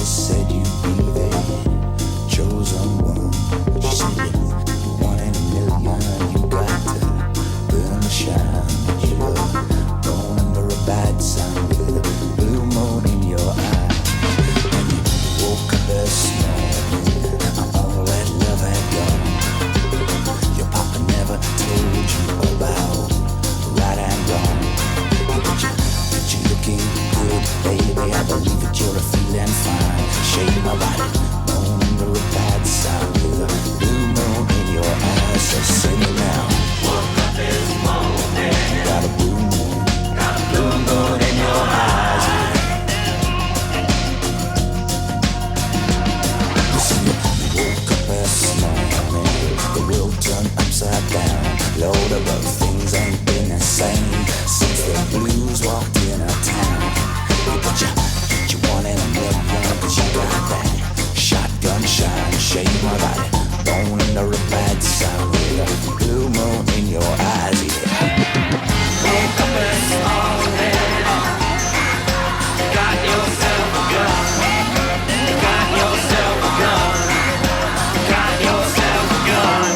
said you'd be the chosen one. She said you're one in a million. You got to burn the shine. You were born under a bad sun with a blue moon in your eye. And you woke up this morning, all that love had gone. Your papa never told you about right and wrong. But you're looking good, baby. I believe that you're feeling fine. Shake my body, born under a bad sun with a blue moon in your eyes. So sing it now. Woke up this morning, You got a blue moon, got a blue moon in your eyes. Listen, you woke up this morning, the world turned upside down. Lord, about things ain't been the same since the blues walked in our town. But you one in a million, 'cause you got that shotgun shine. Shake my body, born under a bad sun with a blue moon in your eyes, yeah. Woke up this morning, got yourself a gun. Got yourself a gun. Got yourself a gun.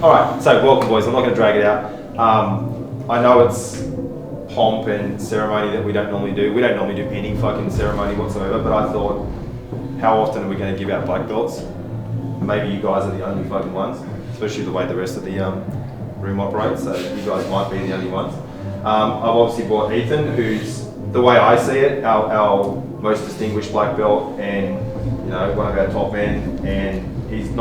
Alright, so welcome boys, I'm not going to drag it out. I know it's pomp and ceremony that we don't normally do. We don't normally do any fucking ceremony whatsoever, but I thought, how often are we going to give out black belts? Maybe you guys are the only fucking ones, especially the way the rest of the room operates, so you guys might be the only ones. I've obviously brought Ethan, who's, the way I see it, our most distinguished black belt and, you know, one of our top men, and he's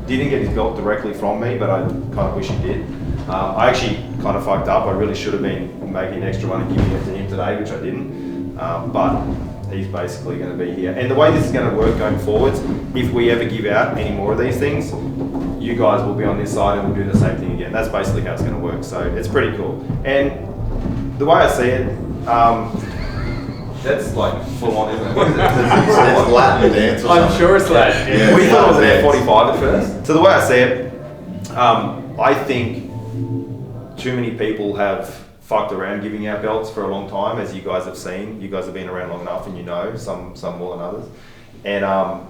didn't get his belt directly from me, but I kind of wish he did. I actually kind of fucked up. I really should have been making an extra one and giving it to him today, which I didn't. But he's basically going to be here. And the way this is going to work going forwards, if we ever give out any more of these things, you guys will be on this side and we'll do the same thing again. That's basically how it's going to work. So it's pretty cool. And the way I see it, that's like full on, isn't it? What is it? It's Latin dance or something. I'm sure it's Latin. Yeah, We thought it was Latin about dance. 45 at first. So the way I see it, I think too many people have fucked around giving out belts for a long time, as you guys have seen. You guys have been around long enough and you know, some more than others. And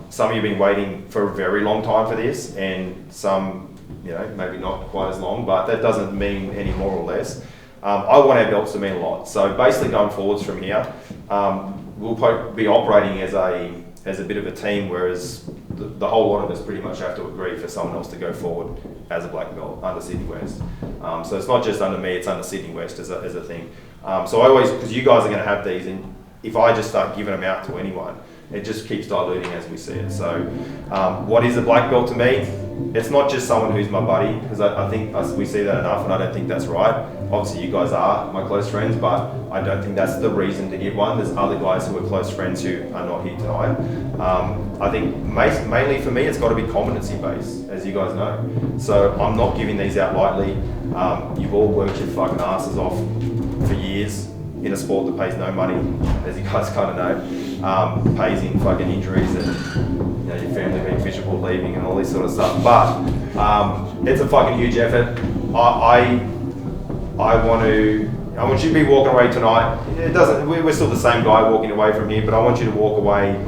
some of you have been waiting for a very long time for this, and some, you know, maybe not quite as long, but that doesn't mean any more or less. I want our belts to mean a lot. So basically going forwards from here, we'll be operating as a bit of a team, whereas the whole lot of us pretty much have to agree for someone else to go forward as a black belt under Sydney West. So it's not just under me, it's under Sydney West as a thing. So I always, because you guys are going to have these, and if I just start giving them out to anyone, it just keeps diluting as we see it. So what is a black belt to me? It's not just someone who's my buddy, because I think we see that enough, and I don't think that's right. Obviously you guys are my close friends, but I don't think that's the reason to give one. There's other guys who are close friends who are not here tonight. I think mainly for me it's got to be competency based, as you guys know. So I'm not giving these out lightly. You've all worked your fucking asses off for years in a sport that pays no money, as you guys kind of know. Pays in fucking injuries and, you know, your family being miserable leaving and all this sort of stuff. But it's a fucking huge effort. I want you to be walking away tonight. We're still the same guy walking away from here, but I want you to walk away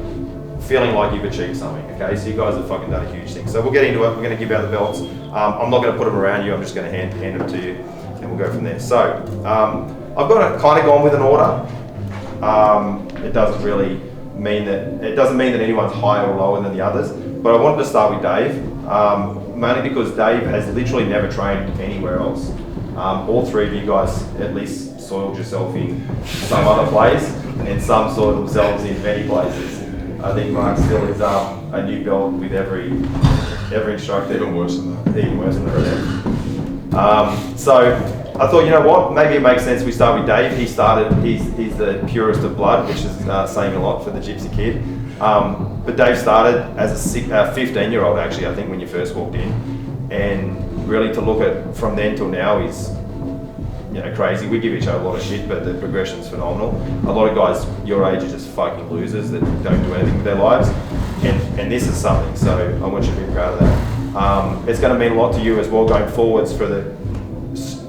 feeling like you've achieved something, okay? So you guys have fucking done a huge thing. So we'll get into it. We're going to give out the belts. I'm not going to put them around you. I'm just going to hand them to you, and we'll go from there. So I've got it kind of gone with an order. It doesn't really mean that anyone's higher or lower than the others, but I wanted to start with Dave, mainly because Dave has literally never trained anywhere else. All three of you guys at least soiled yourself in some other place, and some soiled themselves in many places. I think Mark still is a new belt with every instructor. Even worse than that. Even worse than that. So I thought, you know what, maybe it makes sense we start with Dave. He's the purest of blood, which is saying a lot for the gypsy kid. But Dave started as a 15-year-old actually, I think, when you first walked in. And really to look at from then till now is, you know, crazy. We give each other a lot of shit, but the progression's phenomenal. A lot of guys your age are just fucking losers that don't do anything with their lives. And this is something, so I want you to be proud of that. It's going to mean a lot to you as well going forwards for the,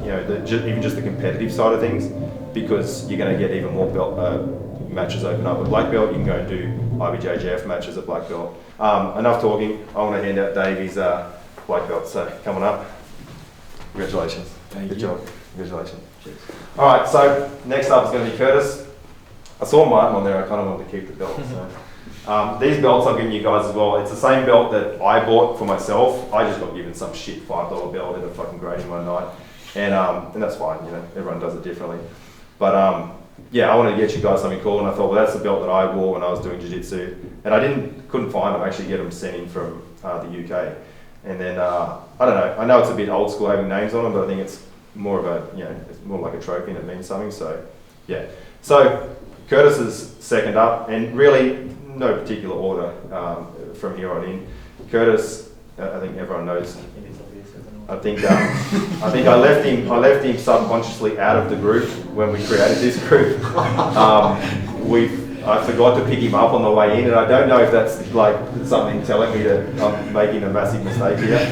you know, even just the competitive side of things, because you're going to get even more belt matches open up. With black belt, you can go and do IBJJF matches at black belt. Enough talking. I want to hand out Davey's black belt. So coming up. Congratulations. Good job. Congratulations. Cheers. All right. So next up is going to be Kurtis. I saw Martin on there. I kind of wanted to keep the belt. So. These belts I've given you guys as well. It's the same belt that I bought for myself. I just got given some shit $5 belt at a fucking grading one night, and that's fine. You know, everyone does it differently. But yeah, I wanted to get you guys something cool, and I thought, well, that's the belt that I wore when I was doing jiu-jitsu, and I couldn't find them. I actually get them sent in from the UK, and then I don't know. I know it's a bit old school having names on them, but I think it's more of a, you know, it's more like a trophy and it means something. So yeah. So Kurtis is second up, and really no particular order from here on in. Kurtis, I think everyone knows. I think I left him subconsciously out of the group when we created this group. I forgot to pick him up on the way in, and I don't know if that's like something telling me that I'm making a massive mistake here.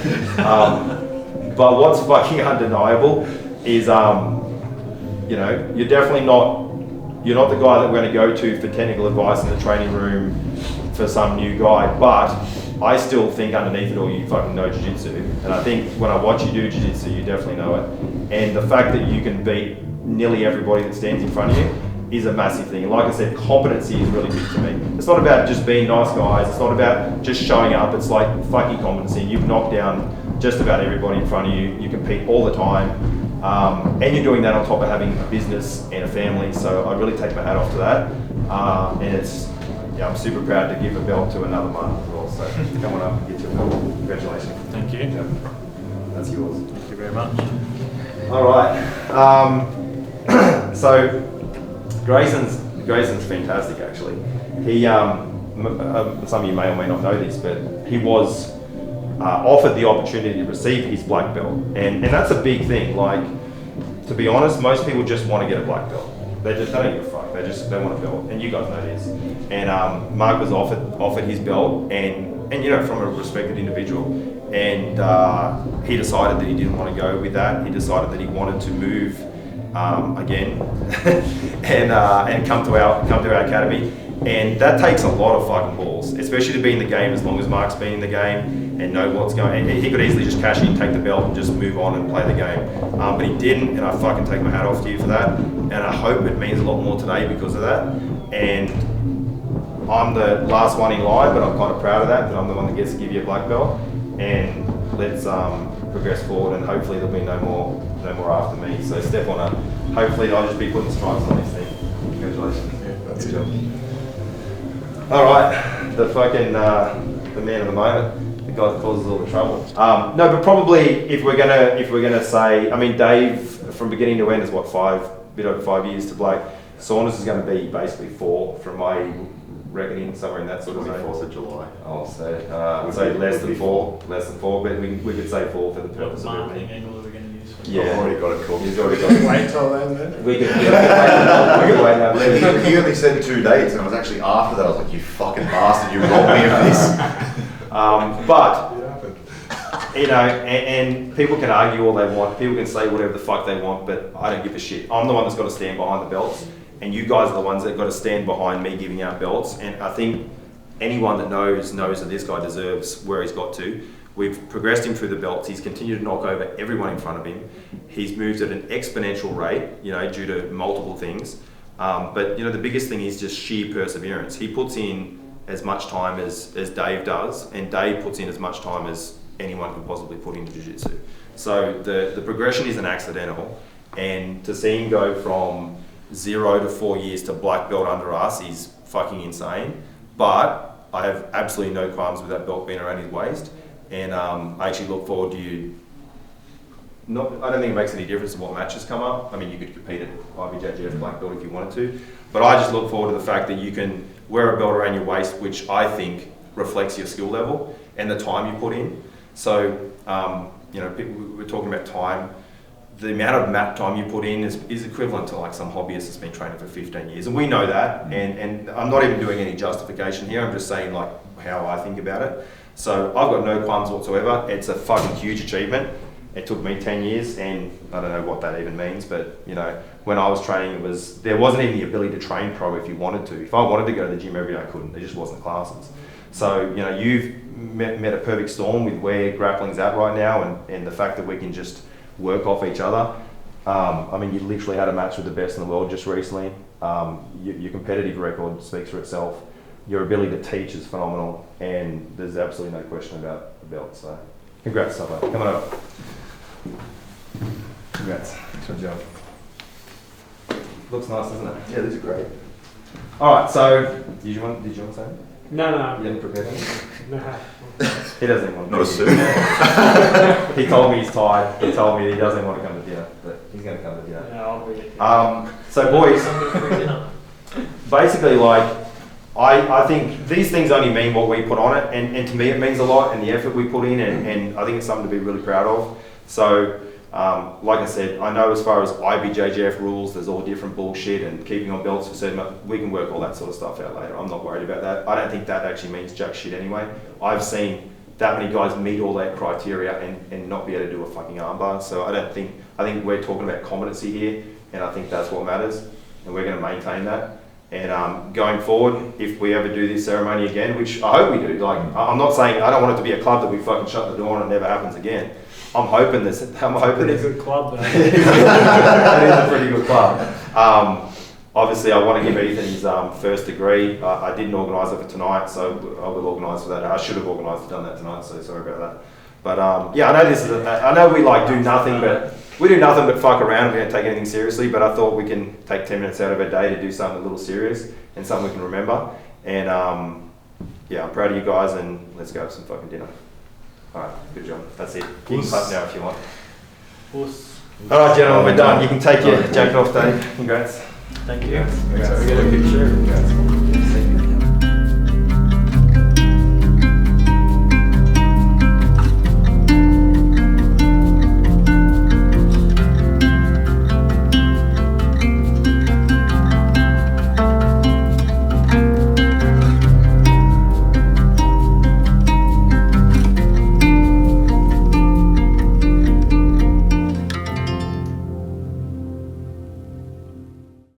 But what's fucking undeniable is, you know, you're definitely not. You're not the guy that we're going to go to for technical advice in the training room for some new guy, but I still think underneath it all you fucking know jiu-jitsu. And I think when I watch you do jiu-jitsu, you definitely know it. And the fact that you can beat nearly everybody that stands in front of you is a massive thing. And like I said, competency is really big to me. It's not about just being nice guys. It's not about just showing up. It's like fucking competency. You've knocked down just about everybody in front of you. You compete all the time. And you're doing that on top of having a business and a family, so I really take my hat off to that. And it's, yeah, I'm super proud to give a belt to another Martin as well. So come on up and get your belt. Congratulations. Thank you. Yeah, that's yours. Thank you very much. All right. So Grayson's fantastic actually. He, some of you may or may not know this, but he was offered the opportunity to receive his black belt, and that's a big thing. Like, to be honest, most people just want to get a black belt. They don't give a fuck. They want a belt, and you guys know this. And Marc was offered his belt, and you know, from a respected individual, and he decided that he didn't want to go with that. He decided that he wanted to move again and come to our academy. And that takes a lot of fucking balls, especially to be in the game as long as Marc's been in the game and know what's going on. He could easily just cash in, take the belt, and just move on and play the game. But he didn't, and I fucking take my hat off to you for that. And I hope it means a lot more today because of that. And I'm the last one in line, but I'm kind of proud of that I'm the one that gets to give you a black belt. And let's progress forward, and hopefully there'll be no more after me. So step on it. Hopefully I'll just be putting stripes on this thing. Congratulations. Yeah, that's good job. All right, the fucking the man of the moment, the guy that causes all the trouble. No, but probably if we're gonna say, I mean, Dave from beginning to end is what, bit over 5 years to black. Saunders is going to be basically 4 from my reckoning, somewhere in that sort of zone. 4th of July. Oh, so less than 4, but we could say 4 for the purpose of marketing everything. angle are we going to use for Yeah. I've already got it cooked. He's already got it. Wait till then. We could wait now. He only said 2 dates, and it was actually after that I was like, you fucking bastard, you robbed me of this. But you know, and people can argue all they want. People can say whatever the fuck they want, but I don't give a shit. I'm the one that's got to stand behind the belts, and you guys are the ones that got to stand behind me giving out belts. And I think anyone that knows that this guy deserves where he's got to. We've progressed him through the belts. He's continued to knock over everyone in front of him. He's moved at an exponential rate, you know, due to multiple things. But you know, the biggest thing is just sheer perseverance. He puts in as much time as Dave does, and Dave puts in as much time as anyone can possibly put into jiu-jitsu. So the progression isn't accidental, and to see him go from 0 to 4 years to black belt under us is fucking insane. But I have absolutely no qualms with that belt being around his waist, and I actually look forward to you I don't think it makes any difference in what matches come up. I mean, you could compete at IBJJF black belt if you wanted to, but I just look forward to the fact that you can wear a belt around your waist, which I think reflects your skill level and the time you put in. So, you know, we're talking about time. The amount of mat time you put in is equivalent to like some hobbyist that's been training for 15 years. And we know that, and I'm not even doing any justification here, I'm just saying like how I think about it. So I've got no qualms whatsoever. It's a fucking huge achievement. It took me 10 years, and I don't know what that even means, but you know, when I was training, there wasn't even the ability to train pro if you wanted to. If I wanted to go to the gym every day, I couldn't. There just wasn't classes. So, you know, you've met a perfect storm with where grappling's at right now, and the fact that we can just work off each other. I mean, you literally had a match with the best in the world just recently. Your competitive record speaks for itself. Your ability to teach is phenomenal, and there's absolutely no question about the belt. So, congrats, Sabo. Come on up. Congrats. Good job. Looks nice, doesn't it? Yeah, these are great. All right. So, did you want to say anything? No. You didn't prepare anything? No. He doesn't want to. Not a suit. He told me he's tired. He told me he doesn't want to come to dinner, but he's going to come to dinner. No, I'll be So boys, basically like, I think these things only mean what we put on it, and to me it means a lot, and the effort we put in, and I think it's something to be really proud of. So, like I said, I know as far as IBJJF rules, there's all different bullshit and keeping on belts for certain, we can work all that sort of stuff out later. I'm not worried about that. I don't think that actually means jack shit anyway. I've seen that many guys meet all that criteria and not be able to do a fucking armbar. So I think we're talking about competency here, and I think that's what matters, and we're going to maintain that. And going forward, if we ever do this ceremony again, which I hope we do, like I'm not saying I don't want it to be a club that we fucking shut the door and it never happens again. I'm hoping pretty good club though. That is a pretty good club. Obviously, I want to give Ethan his first degree. I didn't organise it for tonight, so I will organise for that. I should have done that tonight, so sorry about that. But yeah, I know I know we like do nothing, but we do nothing but fuck around. We don't take anything seriously. But I thought we can take 10 minutes out of our day to do something a little serious and something we can remember. And yeah, I'm proud of you guys, and let's go have some fucking dinner. All right, good job. That's it. You can clap now if you want. All right, gentlemen, we're done. You can take your jacket off, Dave. Congrats. Thank you. Congrats. We get a picture. Congrats.